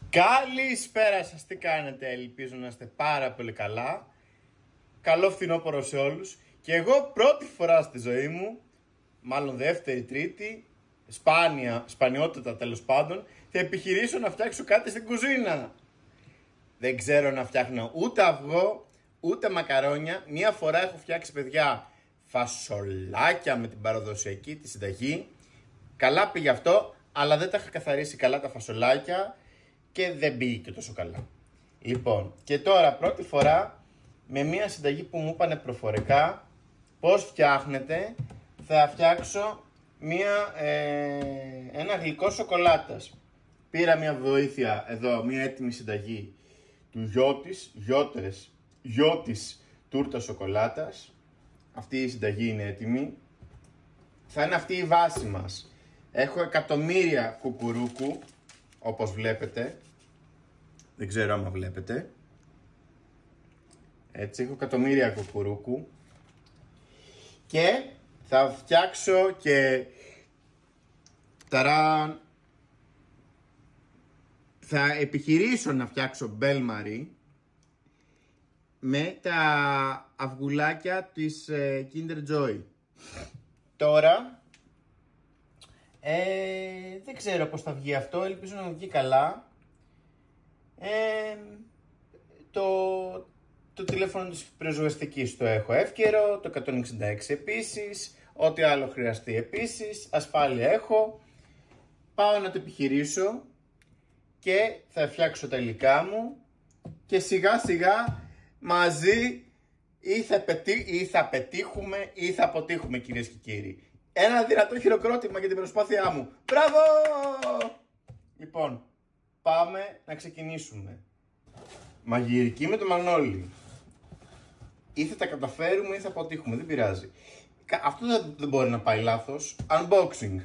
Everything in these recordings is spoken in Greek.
Καλησπέρα σας, τι κάνετε, ελπίζω να είστε πάρα πολύ καλά. Καλό φθινόπωρο σε όλους. Και εγώ πρώτη φορά στη ζωή μου, μάλλον δεύτερη, τρίτη, σπανιότατα τέλος πάντων, θα επιχειρήσω να φτιάξω κάτι στην κουζίνα. Δεν ξέρω να φτιάχνω ούτε αυγό, ούτε μακαρόνια. Μία φορά έχω φτιάξει, παιδιά, φασολάκια με την παραδοσιακή τη συνταγή. Καλά πήγε αυτό, αλλά δεν τα είχα καθαρίσει καλά τα φασολάκια και δεν πήγε και τόσο καλά. Λοιπόν, και τώρα πρώτη φορά με μία συνταγή που μου είπανε προφορικά πώς φτιάχνεται, θα φτιάξω ένα γλυκό σοκολάτας. Πήρα μία βοήθεια εδώ, μία έτοιμη συνταγή του γιώτης τούρτα σοκολάτας. Αυτή η συνταγή είναι έτοιμη. Θα είναι αυτή η βάση μας. Έχω εκατομμύρια κουκουρούκου, όπως βλέπετε. Δεν ξέρω άμα βλέπετε. Έτσι, έχω εκατομμύρια κουκουρούκου. Και θα φτιάξω και ταράν. Θα επιχειρήσω να φτιάξω μπέλ μαρί με τα αυγουλάκια της Kinder Joy. Τώρα δεν ξέρω πώς θα βγει αυτό, ελπίζω να βγει καλά. Το τηλέφωνο της πυροσβεστικής το έχω εύκαιρο, το 166 επίσης, ό,τι άλλο χρειαστεί επίσης, ασφάλεια έχω. Πάω να το επιχειρήσω και θα φτιάξω τα υλικά μου και σιγά σιγά μαζί ή θα πετύχουμε ή θα αποτύχουμε, κυρίες και κύριοι. Ένα δυνατό χειροκρότημα για την προσπάθειά μου. Μπράβο! Λοιπόν, πάμε να ξεκινήσουμε. Μαγειρική με το Μανώλη. Ή θα τα καταφέρουμε ή θα αποτύχουμε, δεν πειράζει. Αυτό δεν μπορεί να πάει λάθος. Unboxing.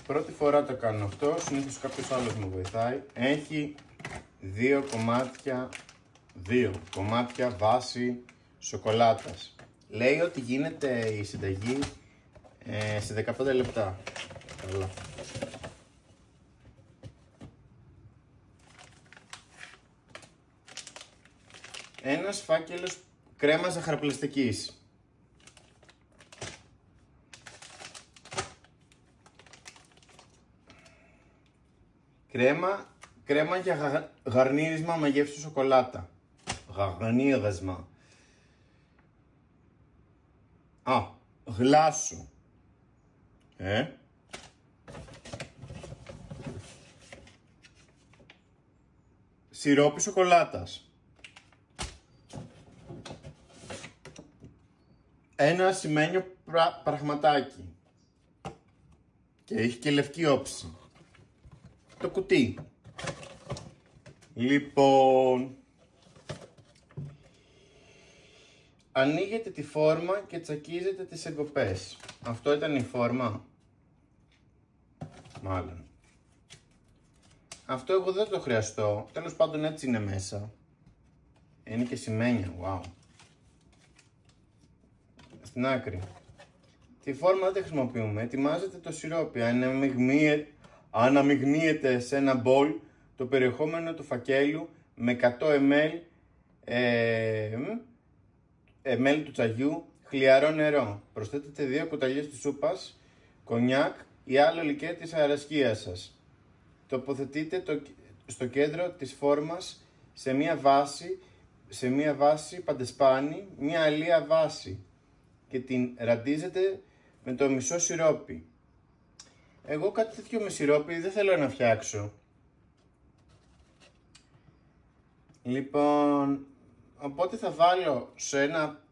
Πρώτη φορά το κάνω αυτό, συνήθως κάποιος άλλος με βοηθάει. Έχει δύο κομμάτια βάση σοκολάτας. Λέει ότι γίνεται η συνταγή σε 15 λεπτά. Καλά. Ένας φάκελος κρέμας ζαχαροπλαστικής. Κρέμα για γαρνίρισμα με γεύση σοκολάτα. Γαρνίρισμα. Γλάσο. Σιρόπι σοκολάτας. Ένα ασημένιο πραγματάκι. Και έχει και λευκή όψη. Το κουτί. Λοιπόν, ανοίγετε τη φόρμα και τσακίζετε τις εγκοπές. Αυτό ήταν η φόρμα. Μάλλον. Αυτό εγώ δεν το χρειαστώ. Τέλος πάντων έτσι είναι μέσα. Είναι και σημαίνια. Wow. Στην άκρη. Τη φόρμα δεν τη χρησιμοποιούμε. Ετοιμάζετε το σιρόπι. Αναμειγνύεται σε ένα μπολ το περιεχόμενο του φακέλου με 100 ml του τσαγιού χλιαρό νερό. Προσθέτετε 2 κουταλιές της σούπας, κονιάκ ή άλλο λικέρ της αερασκίας σας. Τοποθετείτε στο κέντρο της φόρμας σε μία βάση παντεσπάνη, μία αλία βάση και την ραντίζετε με το μισό σιρόπι. Εγώ κάτι τέτοιο με σιρόπι δεν θέλω να φτιάξω. Λοιπόν, οπότε θα βάλω σε ένα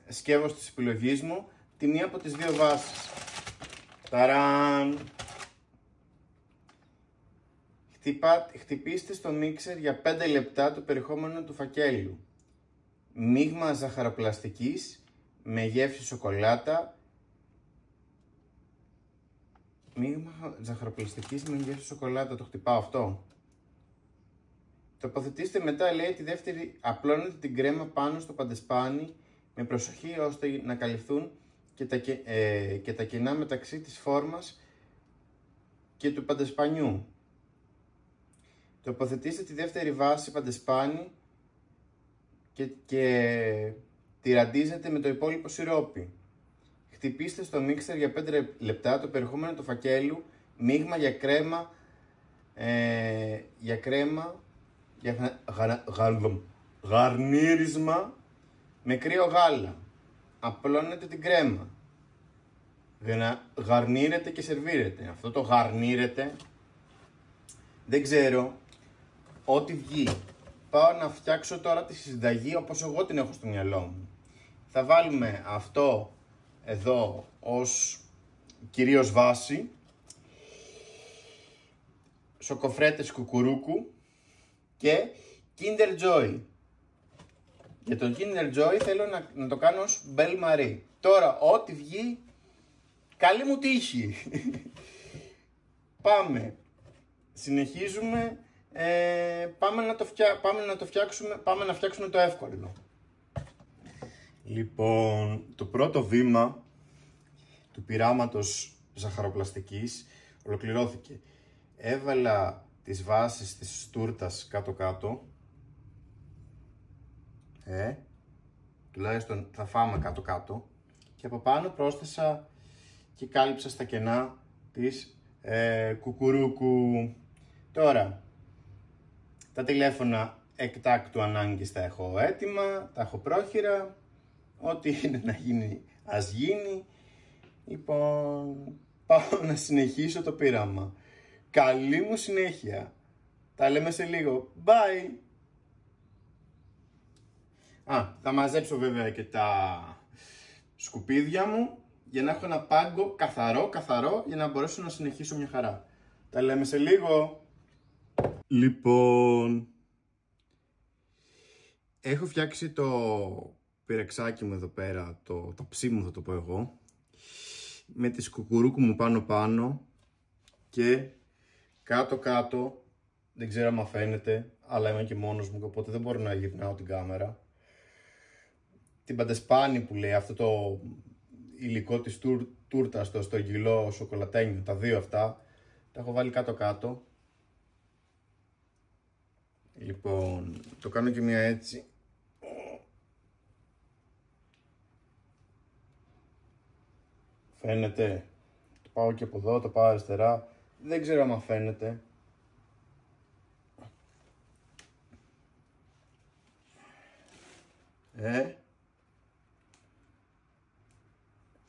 σκεύος της επιλογής μου τη μία από τις δύο βάσεις. Ταράν! Χτυπήστε στο μίξερ για 5 λεπτά το περιεχόμενο του φακέλου. Μείγμα ζαχαροπλαστικής με γεύση σοκολάτα. Μείγμα ζαχαροπλαστικής με γεύση σοκολάτα. Το χτυπάω αυτό. Τοποθετήστε μετά, λέει, τη δεύτερη, απλώνετε την κρέμα πάνω στο παντεσπάνι με προσοχή ώστε να καλυφθούν και τα κενά μεταξύ της φόρμας και του παντεσπανιού. Τοποθετήστε τη δεύτερη βάση παντεσπάνι και τη ραντίζετε με το υπόλοιπο σιρόπι. Χτυπήστε στο μίξερ για 5 λεπτά το περιεχόμενο του φακέλου, μείγμα για γαρνίρισμα με κρύο γάλα. Απλώνετε την κρέμα για να γαρνίρετε και σερβίρετε. Αυτό το γαρνίρετε δεν ξέρω, ό,τι βγει. Πάω να φτιάξω τώρα τη συνταγή όπως εγώ την έχω στο μυαλό μου. Θα βάλουμε αυτό εδώ ως κυρίως βάση, σοκοφρέτες κουκουρούκου και Kinder Joy. Για τον Kinder Joy θέλω να το κάνω ως Belle Marie. Τώρα ό,τι βγει, καλή μου τύχη. Πάμε, συνεχίζουμε, πάμε να φτιάξουμε το εύκολο. Λοιπόν, το πρώτο βήμα του πειράματος ζαχαροπλαστικής ολοκληρώθηκε. Έβαλα τις βάσεις της τούρτας κάτω-κάτω. Τουλάχιστον θα φάμε κάτω-κάτω. Και από πάνω πρόσθεσα και κάλυψα στα κενά της κουκουρούκου. Τώρα, τα τηλέφωνα εκτάκτου ανάγκης τα έχω έτοιμα, τα έχω πρόχειρα. Ό,τι είναι να γίνει, ας γίνει. Λοιπόν, πάω να συνεχίσω το πείραμα. Καλή μου συνέχεια. Τα λέμε σε λίγο. Bye! Θα μαζέψω βέβαια και τα σκουπίδια μου για να έχω ένα πάγκο καθαρό για να μπορέσω να συνεχίσω μια χαρά. Τα λέμε σε λίγο. Λοιπόν, έχω φτιάξει το πυρεξάκι μου εδώ πέρα, το ταψί μου θα το πω εγώ, με τις κουκουρούκου μου πάνω και κάτω, δεν ξέρω αν φαίνεται, αλλά είμαι και μόνος μου, οπότε δεν μπορώ να γυρνάω την κάμερα. Την παντεσπάνι που λέει, αυτό το υλικό της τούρτας, το στρογγυλό σοκολατένιο, τα δύο αυτά, τα έχω βάλει κάτω. Λοιπόν, το κάνω και μία έτσι. Φαίνεται. Το πάω και από εδώ, το πάω αριστερά. Δεν ξέρω αν φαίνεται.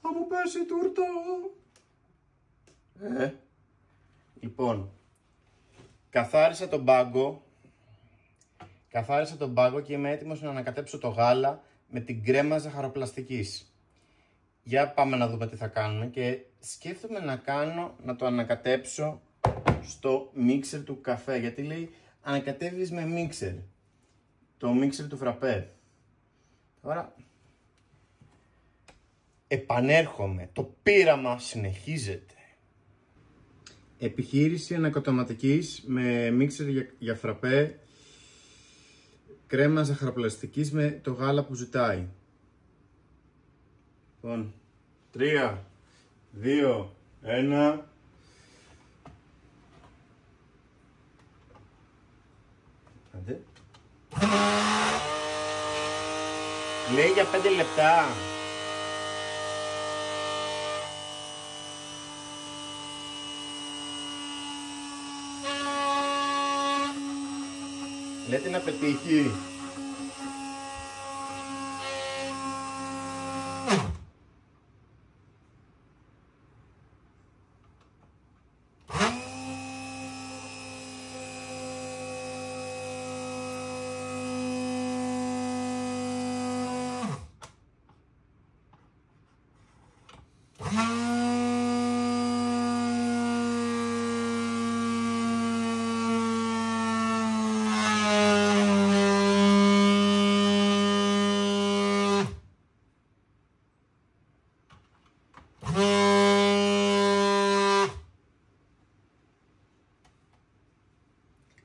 Θα μου πέσει η τούρτα. Λοιπόν, καθάρισα τον πάγκο και είμαι έτοιμος να ανακατέψω το γάλα με την κρέμα ζαχαροπλαστικής. Για πάμε να δούμε τι θα κάνουμε και σκέφτομαι να το ανακατέψω στο μίξερ του καφέ, γιατί λέει ανακατεύεις με μίξερ, το μίξερ του φραπέ. Τώρα επανέρχομαι, το πείραμα συνεχίζεται. Επιχείρηση ανακατοματικής με μίξερ για φραπέ, κρέμα ζαχαροπλαστικής με το γάλα που ζητάει. Λοιπόν, 3, 2, 1. Άντε. Λέει για 5 λεπτά. Λέτε να πετύχει.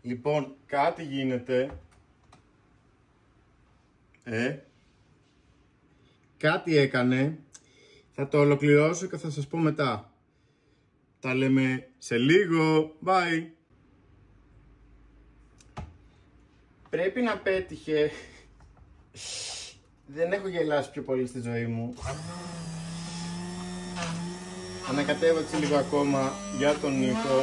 Λοιπόν, κάτι γίνεται. Κάτι έκανε. Θα το ολοκληρώσω και θα σας πω μετά. Τα λέμε σε λίγο. Bye. Πρέπει να πέτυχε. Δεν έχω γελάσει πιο πολύ στη ζωή μου. Ανακατεύω έτσι λίγο ακόμα για τον ήχο.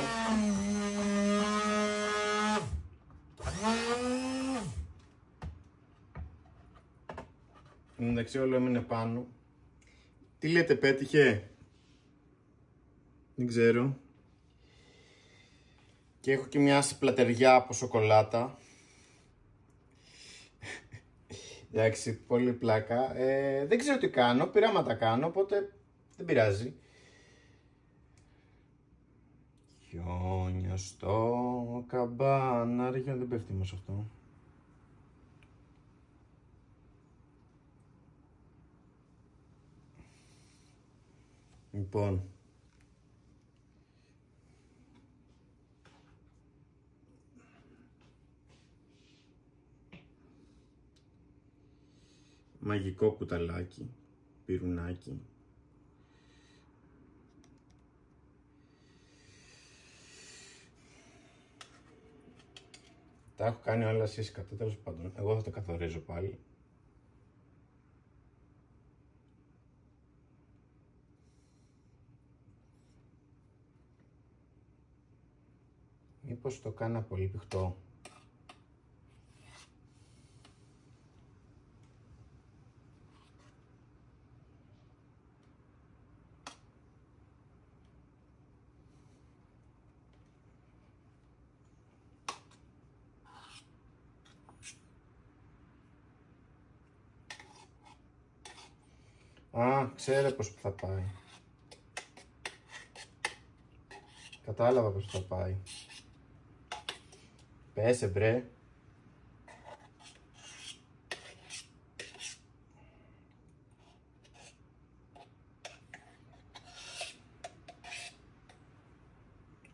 Εντάξει, όλο έμεινε πάνω. Τι λέτε, πέτυχε? Δεν ξέρω. Και έχω και μια σπλατεριά από σοκολάτα. Εντάξει, πολύ πλάκα. Δεν ξέρω τι κάνω, πειράματα κάνω, οπότε δεν πειράζει. Χιόνια στο καμπάναριο, δεν πέφτει όμως αυτό. Λοιπόν. Μαγικό κουταλάκι, πυρουνάκι. Τα έχω κάνει όλα σύσκατα, τέλος πάντων. Εγώ θα το καθορίζω πάλι. Μήπως το κάνα πολύ πηχτό? Α, ξέρω πως θα πάει. Κατάλαβα πως θα πάει. Πέσε μπρε.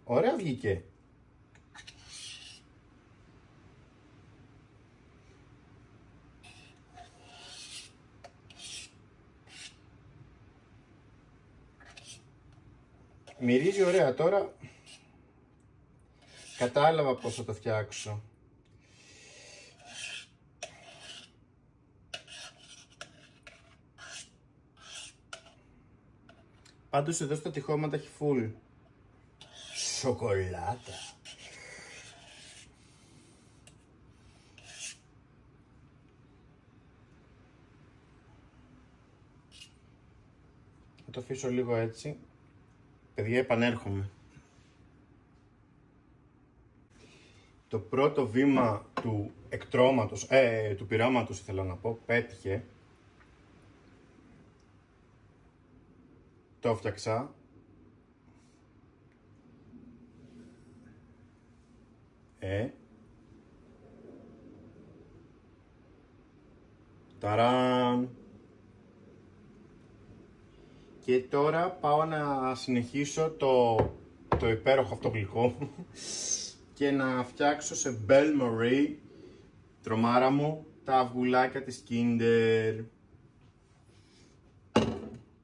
Ωραία βγήκε. Μυρίζει ωραία τώρα. Κατάλαβα πώς θα το φτιάξω. Πάντως εδώ στα τυχώματα έχει full σοκολάτα. Θα το αφήσω λίγο έτσι. Παιδιά, επανέρχομαι. Το πρώτο βήμα του εκτρώματος, του πειράματος ήθελα να πω, πέτυχε. Το έφτιαξα. Ταράν. Και τώρα πάω να συνεχίσω το υπέροχο αυτό γλυκό και να φτιάξω σε Belle Marie, τρομάρα μου, τα αυγουλάκια της Kinder.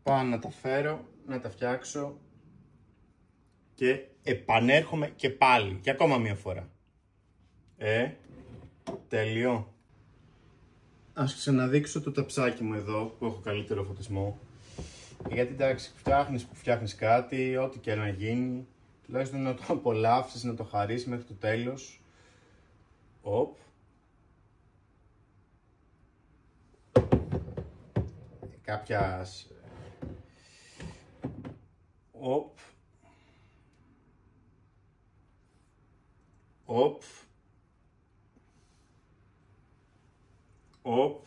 Πάω να τα φέρω, να τα φτιάξω και επανέρχομαι και πάλι, και ακόμα μία φορά. Τέλειο. Ας ξαναδείξω το ταψάκι μου εδώ που έχω καλύτερο φωτισμό. Γιατί εντάξει, φτιάχνεις κάτι, ό,τι και να γίνει, τουλάχιστον να το απολαύσεις, να το χαρίσεις μέχρι το τέλος. Οπ. Κάποιας... Οπ. Οπ. Οπ.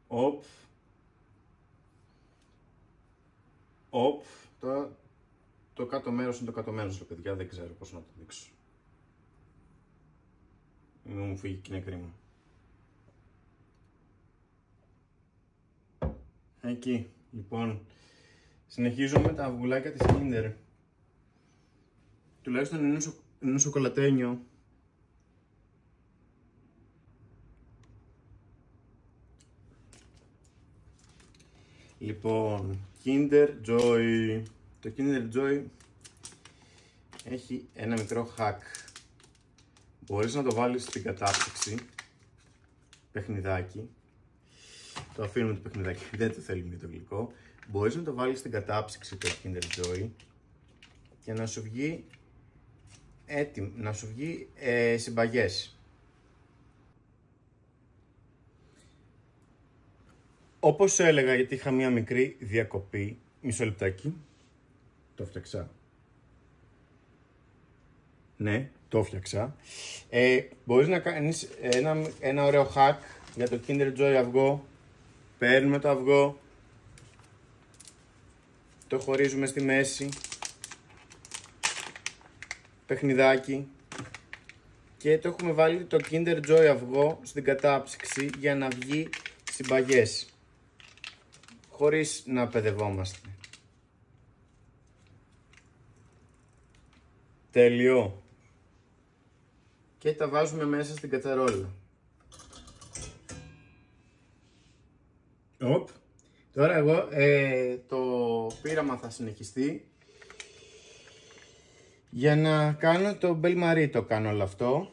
Οπ. Οπ. Το κάτω μέρος είναι το κάτω μέρος, παιδιά, δεν ξέρω πώς να το δείξω. Μου φύγει και είναι κρίμα. Εκεί, λοιπόν, Συνεχίζω με τα αυγουλάκια της Kinder. Τουλάχιστον είναι σοκολατένιο. Λοιπόν, Kinder Joy. Το Kinder Joy έχει ένα μικρό hack. Μπορείς να το βάλεις στην κατάψυξη. Παιχνιδάκι. Το αφήνουμε το παιχνιδάκι, δεν το θέλουμε για το γλυκό. Μπορείς να το βάλεις στην κατάψυξη το Kinder Joy και να σου βγει έτοιμο, να σου βγει συμπαγές. Όπως έλεγα, γιατί είχα μία μικρή διακοπή, μισό λεπτάκι, το φτιάξα. Ναι, το φτιάξα. Μπορείς να κάνεις ένα ωραίο hack για το Kinder Joy αυγό. Παίρνουμε το αυγό, το χωρίζουμε στη μέση, παιχνιδάκι, και το έχουμε βάλει το Kinder Joy αυγό στην κατάψυξη για να βγει συμπαγές, χωρίς να παιδευόμαστε. Τέλειο. Και τα βάζουμε μέσα στην κατσαρόλα. Τώρα εγώ το πείραμα θα συνεχιστεί. Για να κάνω το Bel Marie το κάνω όλο αυτό.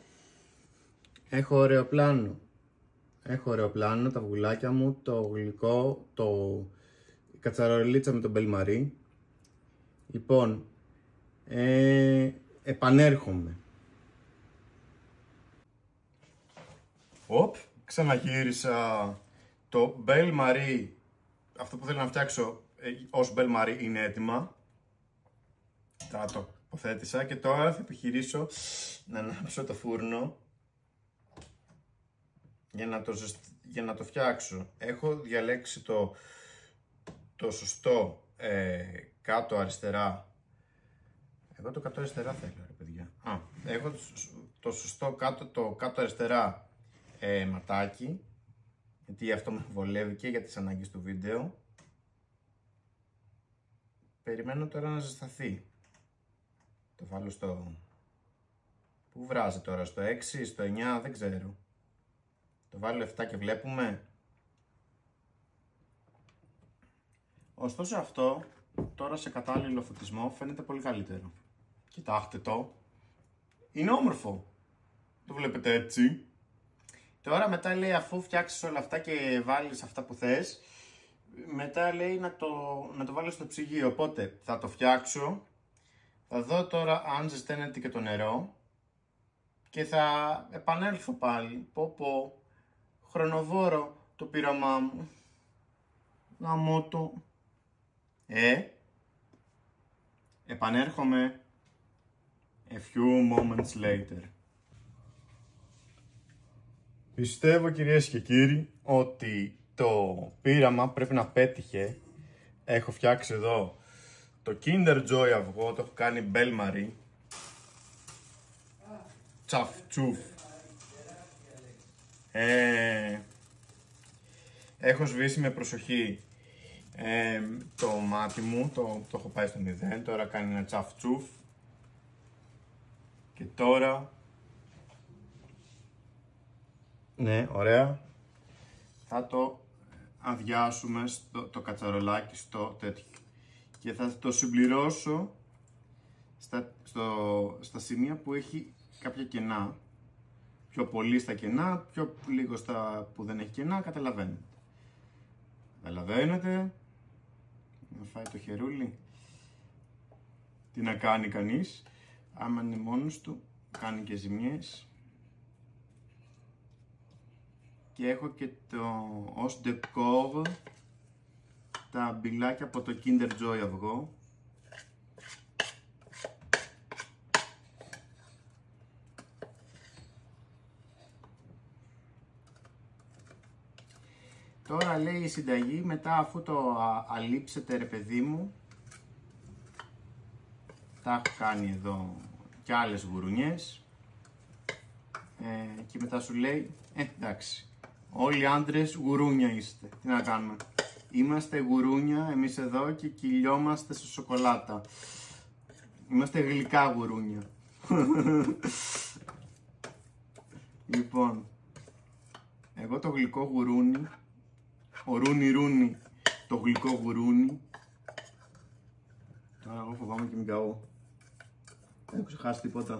Έχω ωραίο πλάνο. Τα αυγουλάκια μου, το γλυκό, η κατσαρολίτσα με το Bel Marie. Λοιπόν, επανέρχομαι. Ξαναγύρισα. Το Bel Marie, αυτό που θέλω να φτιάξω ως Bel Marie, είναι έτοιμα. Θα το υποθέτησα και τώρα θα επιχειρήσω να ανάψω το φούρνο για να το φτιάξω. Έχω διαλέξει το σωστό κάτω αριστερά. Εγώ το κάτω αριστερά θέλω, ρε παιδιά. Έχω το σωστό κάτω αριστερά ματάκι, γιατί αυτό με βολεύει και για τις ανάγκες του βίντεο. Περιμένω τώρα να ζεσταθεί. Το βάλω στο... Πού βράζει τώρα, στο 6, στο 9, δεν ξέρω. Το βάλω 7 και βλέπουμε. Ωστόσο αυτό, τώρα σε κατάλληλο φωτισμό, φαίνεται πολύ καλύτερο. Κοιτάξτε το. Είναι όμορφο. Το βλέπετε έτσι. Τώρα μετά λέει, αφού φτιάξεις όλα αυτά και βάλεις αυτά που θες, μετά λέει να το βάλεις στο ψυγείο. Οπότε θα το φτιάξω, θα δω τώρα αν ζεσταίνεται και το νερό και θα επανέλθω πάλι. Χρονοβόρο το πείραμά μου. Γαμώ το. Επανέρχομαι a few moments later. Πιστεύω, κυρίες και κύριοι, ότι το πείραμα πρέπει να πέτυχε. Έχω φτιάξει εδώ το Kinder Joy αυγό, το έχω κάνει Bel Marie. Τσαφ τσουφ. Έχω σβήσει με προσοχή το μάτι μου, το έχω πάει στο 0, τώρα κάνει ένα τσαφ τσουφ. Και τώρα... Ναι, ωραία. Θα το αδειάσουμε το κατσαρολάκι στο τέτοιο. Και θα το συμπληρώσω στα σημεία που έχει κάποια κενά. Πιο πολύ στα κενά, πιο λίγο στα που δεν έχει κενά, καταλαβαίνετε. Καταλαβαίνετε. Να φάει το χερούλι. Τι να κάνει κανείς. Άμα είναι μόνος του, κάνει και ζημιές. Και έχω και ως decor τα μπιλάκια από το Kinder Joy αυγό. Τώρα λέει η συνταγή, μετά αφού το αλείψετε, ρε παιδί μου, τα έχω κάνει εδώ και άλλες γουρουνιές, και μετά σου λέει, εντάξει, όλοι οι άντρες γουρούνια είστε, τι να κάνουμε. Είμαστε γουρούνια εμείς εδώ και κυλιόμαστε σε σοκολάτα. Είμαστε γλυκά γουρούνια. Λοιπόν, εγώ το γλυκό γουρούνι, ο Ρούνι το γλυκό γουρούνι. Τώρα εγώ φοβάμαι και μην καώ. Δεν έχω ξεχάσει τίποτα.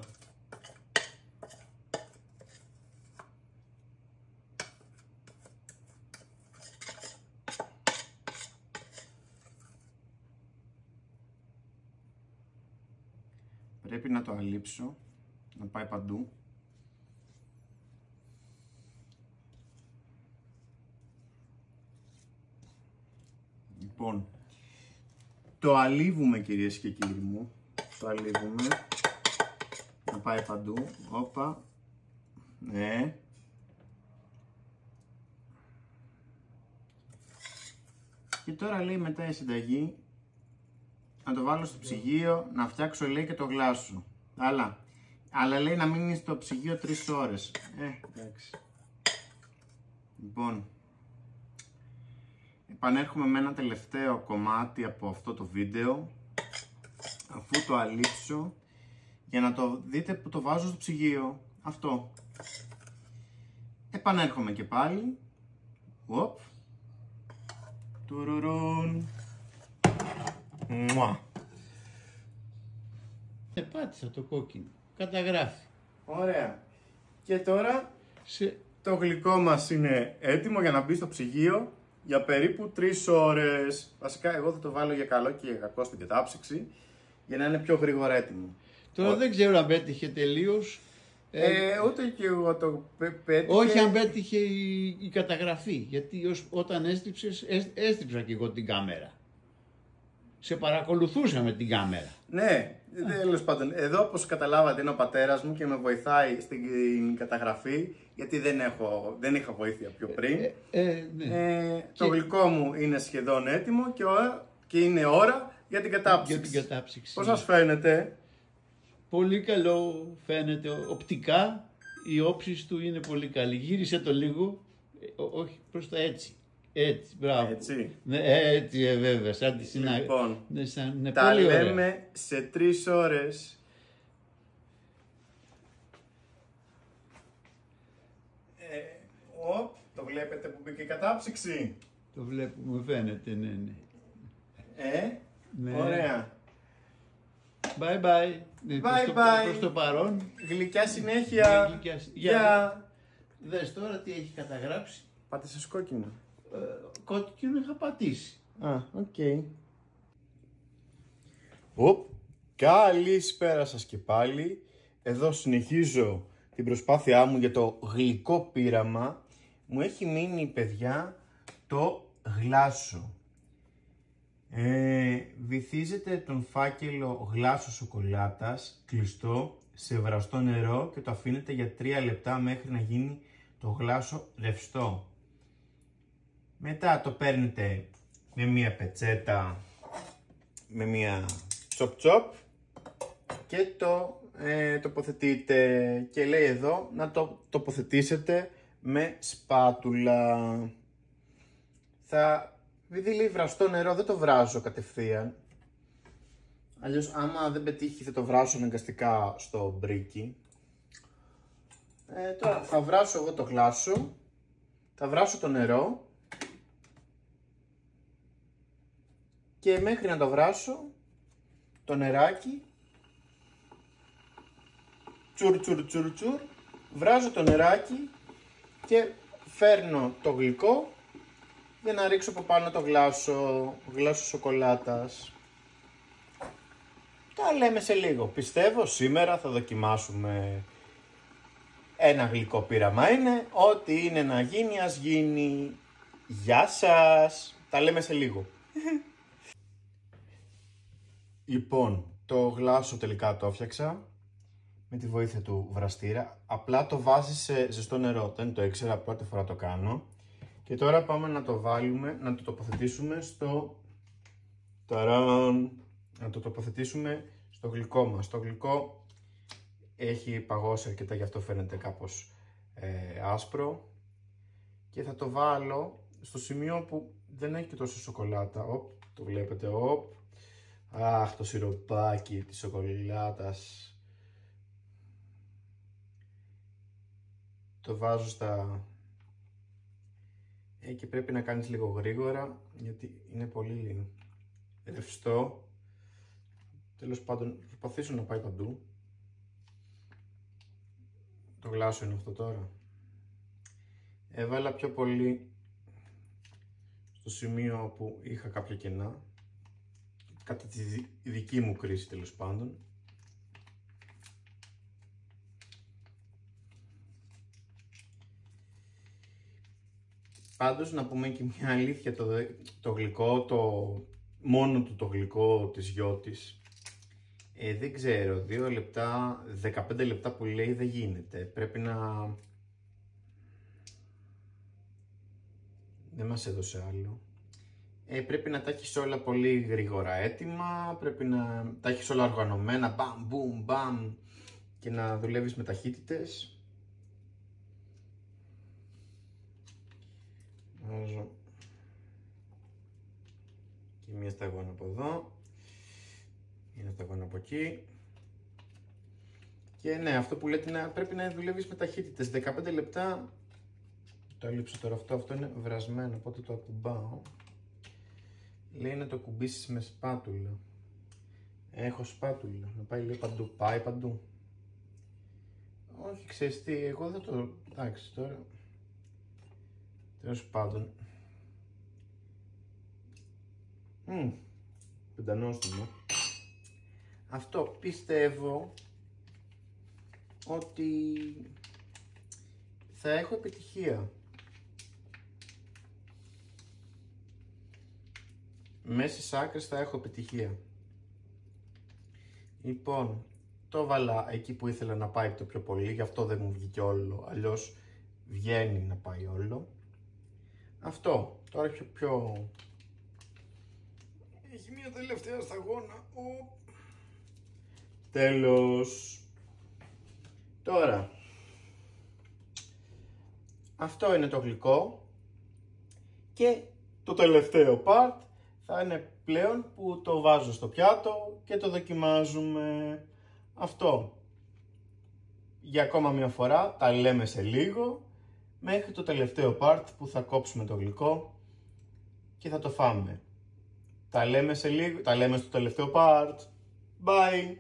Πρέπει να το αλείψω, να πάει παντού. Λοιπόν, το αλείβουμε κυρίες και κύριοι μου. Το αλείβουμε. Να πάει παντού. Όπα. Ναι. Και τώρα λέει μετά η συνταγή να το βάλω στο ψυγείο, να φτιάξω λέει και το γλάσο. Αλλά λέει να μείνει στο ψυγείο 3 ώρες. Εντάξει. Λοιπόν, επανέρχομαι με ένα τελευταίο κομμάτι από αυτό το βίντεο, αφού το αλείψω, για να το δείτε που το βάζω στο ψυγείο. Αυτό. Επανέρχομαι και πάλι. Οπ. Τουρουρούν. Μουα. Πάτησα το κόκκινο. Καταγράφει. Ωραία. Και τώρα το γλυκό μας είναι έτοιμο για να μπει στο ψυγείο για περίπου 3 ώρες. Βασικά εγώ θα το βάλω για καλό και για κακό στην κατάψυξη για να είναι πιο γρήγορα έτοιμο. Τώρα δεν ξέρω αν πέτυχε τελείως. Ούτε και εγώ το πέτυχε. Όχι αν πέτυχε η καταγραφή. Γιατί όταν έστριψες, έστριψα και εγώ την κάμερα. Σε παρακολουθούσα με την κάμερα. Ναι, τέλος πάντων. Εδώ όπως καταλάβατε είναι ο πατέρας μου και με βοηθάει στην καταγραφή, γιατί δεν είχα βοήθεια πιο πριν. Ναι. Το γλυκό μου είναι σχεδόν έτοιμο και είναι ώρα για την κατάψυξη. Για την κατάψυξη. Πώς σας φαίνεται? Πολύ καλό φαίνεται οπτικά. Η όψη του είναι πολύ καλή. Γύρισε το λίγο. Όχι, προς τα έτσι. Έτσι, μπράβο. Έτσι. Ναι, έτσι, βέβαια. Σαν τη Λοιπόν, ναι, τα πολύ ωραία. λέμε σε 3 ώρες. Το βλέπετε που μπήκε η κατάψυξη? Το βλέπουμε, φαίνεται, ναι. Ναι. Ωραία. Bye bye. Bye. Προς το παρόν. Γλυκιά συνέχεια. Γεια. Δες τώρα τι έχει καταγράψει. Πάτησες κόκκινο. Κόκκινο είχα πατήσει. Οκ. Καλησπέρα σας και πάλι. Εδώ συνεχίζω την προσπάθειά μου για το γλυκό πείραμα. Μου έχει μείνει, παιδιά, το γλάσο. Βυθίζετε τον φάκελο γλάσο σοκολάτας κλειστό σε βραστό νερό και το αφήνετε για 3 λεπτά μέχρι να γίνει το γλάσο ρευστό. Μετά το παίρνετε με μία πετσέτα, με μία τσοπ και το τοποθετείτε, και λέει εδώ να το τοποθετήσετε με σπάτουλα. Επειδή λέει βραστό νερό, δεν το βράζω κατευθείαν. Αλλιώς άμα δεν πετύχει θα το βράσω αναγκαστικά στο μπρίκι. Τώρα θα βράσω εγώ το γλάσο, θα βράσω το νερό και μέχρι να το βράσω το νεράκι, τσουρ, βράζω το νεράκι και φέρνω το γλυκό για να ρίξω από πάνω το γλάσο σοκολάτας. Τα λέμε σε λίγο. Πιστεύω σήμερα θα δοκιμάσουμε ένα γλυκό πείραμα. Είναι ό,τι είναι να γίνει, ας γίνει. Γεια σας. Τα λέμε σε λίγο. Λοιπόν, το γλάσο τελικά το έφτιαξα με τη βοήθεια του βραστήρα. Απλά το βάζεις σε ζεστό νερό. Δεν το ήξερα, πρώτη φορά το κάνω. Και τώρα πάμε να το βάλουμε, να το τοποθετήσουμε στο... Να το τοποθετήσουμε στο γλυκό μας. Το γλυκό έχει παγώσει αρκετά, γι' αυτό φαίνεται κάπως άσπρο. Και θα το βάλω στο σημείο που δεν έχει και τόσο σοκολάτα. Οπ, το βλέπετε, οπ. Αχ, το σιροπάκι της σοκολάτας. Το βάζω στα... και πρέπει να κάνεις λίγο γρήγορα, γιατί είναι πολύ ρευστό. Τέλος πάντων, προσπαθήσω να πάει παντού. Το γλάσο είναι αυτό τώρα. Έβαλα πιο πολύ στο σημείο που είχα κάποια κενά, κατά τη δική μου κρίση τέλος πάντων. Πάντως να πούμε και μια αλήθεια, το γλυκό, μόνο του το γλυκό της γιώτης, δεν ξέρω, 2 λεπτά, 15 λεπτά που λέει δεν γίνεται. Πρέπει να... Δεν μας έδωσε άλλο. Πρέπει να τα έχεις όλα πολύ γρήγορα έτοιμα, πρέπει να τα έχεις όλα οργανωμένα, μπαμ, μπουμ, μπαμ, και να δουλεύεις με ταχύτητες. Βάζω και μία σταγόνα από εδώ, μία σταγόνα από εκεί. Και ναι, αυτό που λέτε, πρέπει να δουλεύεις με ταχύτητες. 15 λεπτά. Το έλειψε τώρα αυτό είναι βρασμένο, οπότε το ακουμπάω. Λέει να το κουμπίσεις με σπάτουλα. Έχω σπάτουλα, να πάει λίγο παντού. Πάει παντού. Όχι, ξέρεις τι, εγώ δεν το... Εντάξει, τώρα... Τέλος πάντων. Πεντανόστιμο. Αυτό πιστεύω ότι θα έχω επιτυχία. Μέσα στις άκρες θα έχω επιτυχία. Λοιπόν, το βάλα εκεί που ήθελα να πάει το πιο πολύ, γι' αυτό δεν μου βγήκε όλο, αλλιώς βγαίνει να πάει όλο. Αυτό, τώρα πιο... Έχει μία τελευταία σταγόνα. Τέλος. Τώρα, αυτό είναι το γλυκό και το τελευταίο part θα είναι πλέον που το βάζω στο πιάτο και το δοκιμάζουμε. Αυτό. Για ακόμα μια φορά τα λέμε σε λίγο, μέχρι το τελευταίο part που θα κόψουμε το γλυκό και θα το φάμε. Τα λέμε σε λίγο, τα λέμε στο τελευταίο part. Bye!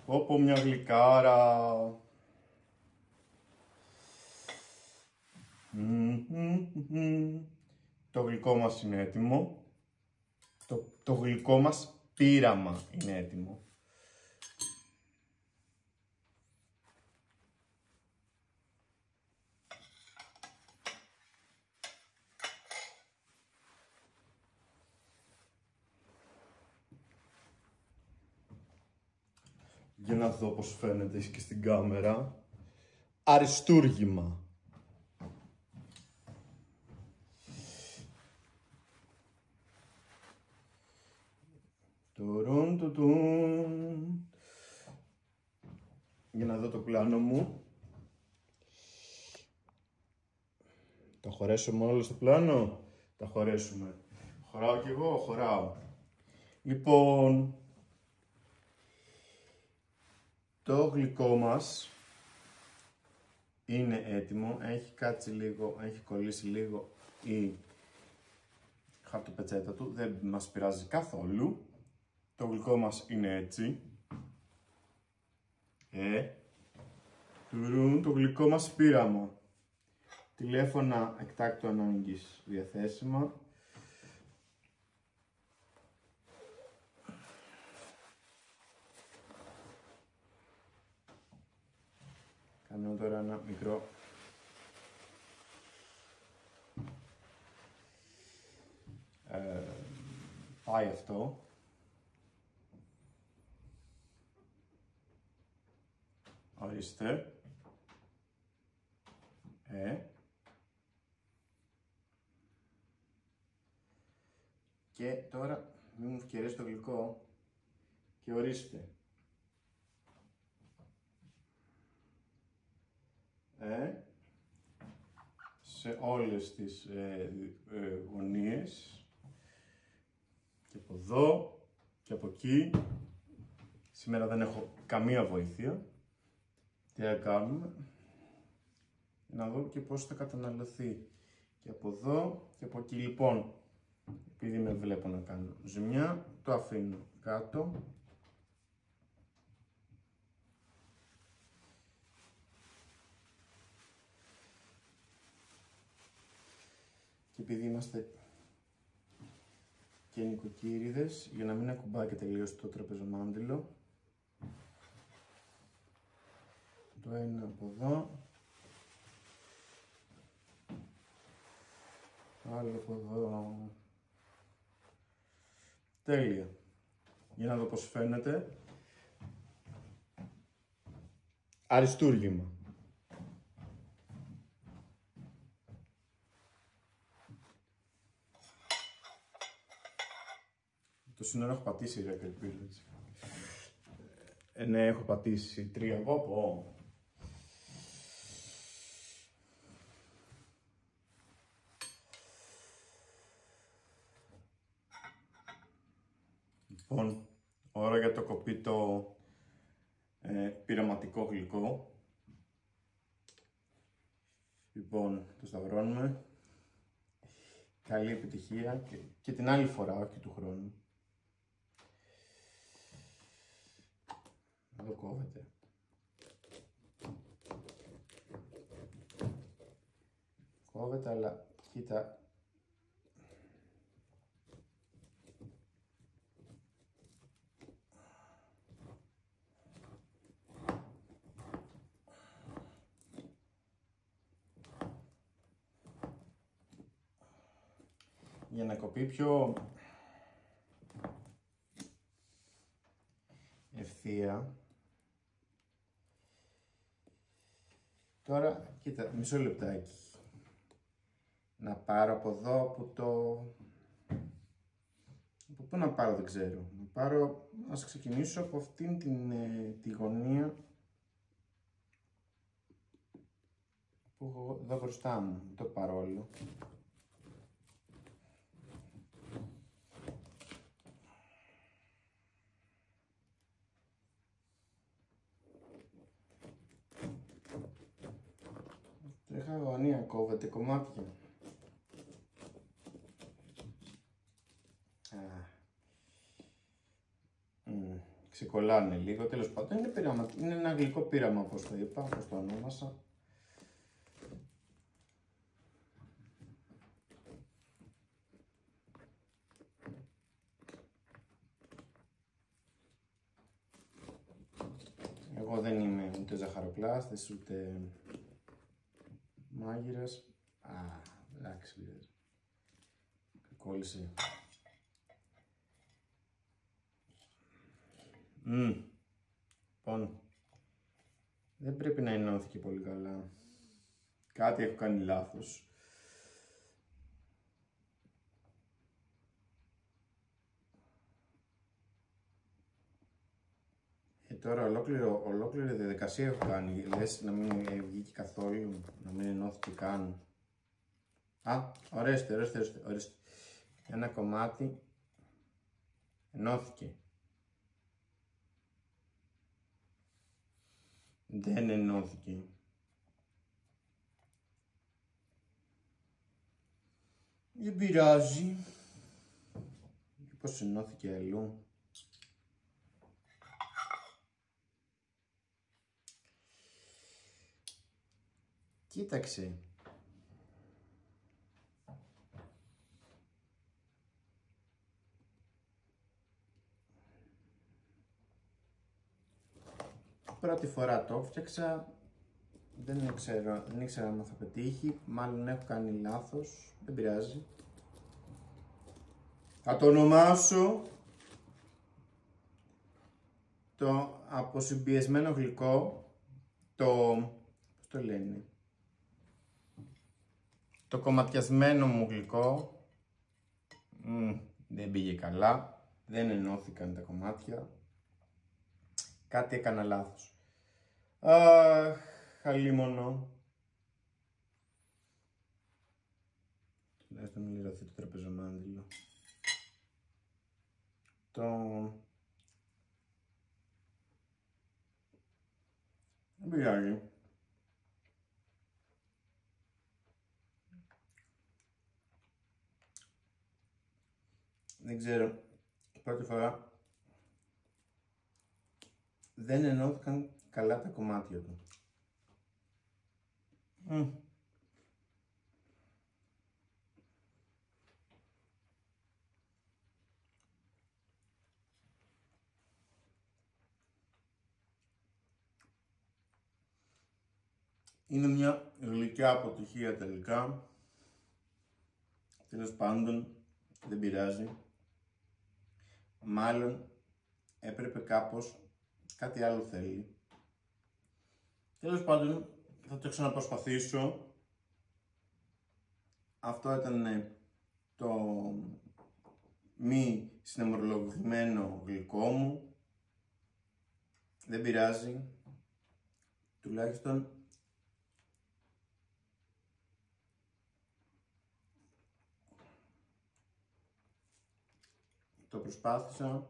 Όπο μια γλυκάρα. Το γλυκό μας είναι έτοιμο. Το γλυκό μας πείραμα είναι έτοιμο. Για να δω πως φαίνεται και στην κάμερα. Αριστούργημα. Για να δω το πλάνο μου. Τα χωρέσουμε όλα στο πλάνο. Τα χωρέσουμε. Χωράω κι εγώ, χωράω. Λοιπόν, το γλυκό μας είναι έτοιμο. Έχει κάτσει λίγο, έχει κολλήσει λίγο η χαρτοπετσέτα του. Δεν μας πειράζει καθόλου. Το γλυκό μας είναι έτσι. Το γλυκό μας πείραμα. Τηλέφωνα εκτάκτου ανάγκης διαθέσιμα. Κάνω τώρα ένα μικρό πάει αυτό. Ορίστε. Και τώρα, μην μου φτιαρέσει το γλυκό. Και ορίστε. Σε όλες τις γωνίες. Και από εδώ και από εκεί. Σήμερα δεν έχω καμία βοήθεια. Τι θα κάνουμε? Να δω και πώς θα καταναλωθεί. Και από εδώ και από εκεί. Λοιπόν, επειδή με βλέπω να κάνω ζημιά, το αφήνω κάτω. Και επειδή είμαστε και νοικοκύριδες, για να μην ακουμπάει και τελείως το τραπεζομάντιλο, το ένα από εδώ, το άλλο από εδώ. Τέλεια. Για να δω πώς φαίνεται. Αριστούργημα. Το σύνορο έχω πατήσει, ρε, ελπίζω έτσι. Ναι, έχω πατήσει 3. Εγώ. Λοιπόν, ώρα για το κοπεί το πειραματικό γλυκό. Λοιπόν, το σταυρώνουμε. Καλή επιτυχία και την άλλη φορά, όχι του χρόνου. Εδώ κόβεται. Κόβεται, αλλά κοίτα. Για να κοπεί πιο ευθεία. Τώρα, κοίτα, μισό λεπτάκι. Να πάρω από εδώ, από το... Από πού να πάρω δεν ξέρω. Να πάρω, ας ξεκινήσω από αυτήν τη γωνία που έχω εδώ μπροστά μου, το παρόλο. Είχα γωνία, κόβεται κομμάτια. Ξεκολλάνε λίγο, τέλος πάντων είναι πείραμα, είναι ένα γλυκό πείραμα όπως το είπα, όπως το ονόμασα. Εγώ δεν είμαι ούτε ζαχαροπλάστης, ούτε μάγειρας. Εντάξει, πειράζει. Κόλλησε. Λοιπόν, δεν πρέπει να ενώθηκε πολύ καλά. Κάτι έχω κάνει λάθος. Τώρα ολόκληρη διαδικασία έχω κάνει. Λες να μην βγήκε καθόλου, να μην ενώθηκε καν. Ορίστε. Ένα κομμάτι ενώθηκε. Δεν ενώθηκε. Δεν πειράζει. Πώς ενώθηκε αλλού. Κοίταξε. Πρώτη φορά το έφτιαξα, δεν ήξερα αν θα πετύχει, μάλλον έχω κάνει λάθος, δεν πειράζει. Θα το ονομάσω το αποσυμπιεσμένο γλυκό, πώς το λένε, το κομματιασμένο μου γλυκό. Δεν πήγε καλά, δεν ενώθηκαν τα κομμάτια. Κάτι έκανα λάθος. Αχ, χαλίμονο. Τουλάχιστον μην λυρωθεί το τραπεζομάντιλο. Δεν πειράζει. Δεν ξέρω, πρώτη φορά δεν ενώθηκαν καλά τα κομμάτια του. Είναι μια γλυκιά αποτυχία τελικά. Τέλος πάντων, δεν πειράζει. Μάλλον έπρεπε κάπως, κάτι άλλο θέλει. Τέλος πάντων, θα το ξαναπροσπαθήσω. Αυτό ήταν το μη συναιμορρολογημένο γλυκό μου. Δεν πειράζει. Τουλάχιστον το προσπάθησα.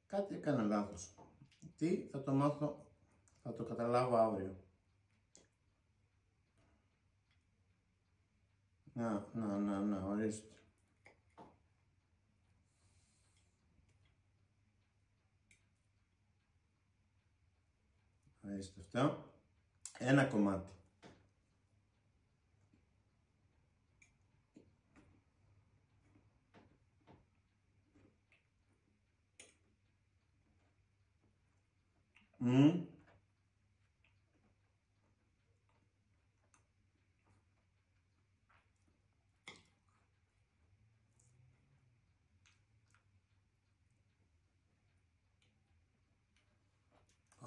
Κάτι έκανα λάθος. Τι, θα το μάθω, θα το καταλάβω αύριο. Να, ορίστε. Ορίστε αυτό. Ένα κομμάτι.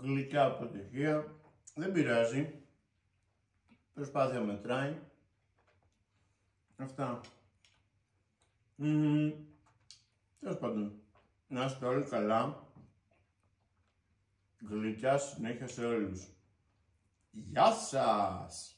Γλυκιά αποτυχία, δεν πειράζει, προσπάθεια μετράει, αυτά. Τέλος πάντων, να είστε όλοι καλά, γλυκιά συνέχεια σε όλους. Γεια σας!